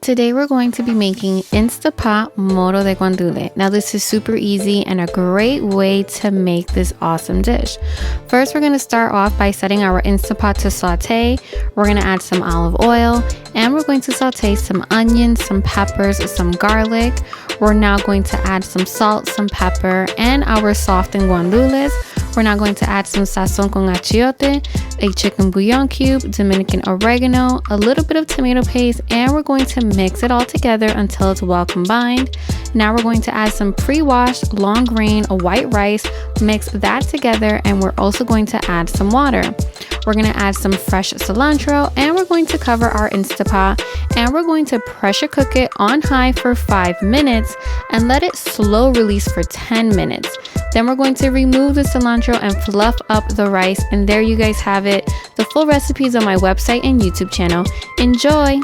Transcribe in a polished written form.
Today we're going to be making INSTANTPOT Moro de Guandules. Now this is super easy and a great way to make this awesome dish. First we're going to start off by setting our INSTANTPOT to saute. We're going to add some olive oil and we're going to saute some onions, some peppers, some garlic. We're now going to add some salt, some pepper, and our softened guandules. We're now going to add some sazon con achiote, a chicken bouillon cube, Dominican oregano, a little bit of tomato paste, and we're going to mix it all together until it's well combined. Now we're going to add some pre-washed long grain white rice, mix that together, and we're also going to add some water. We're going to add some fresh cilantro and we're going to cover our INSTANTPOT and we're going to pressure cook it on high for 5 minutes and let it slow release for 10 minutes. Then we're going to remove the cilantro and fluff up the rice, and there you guys have it. The full recipe is on my website and YouTube channel. Enjoy!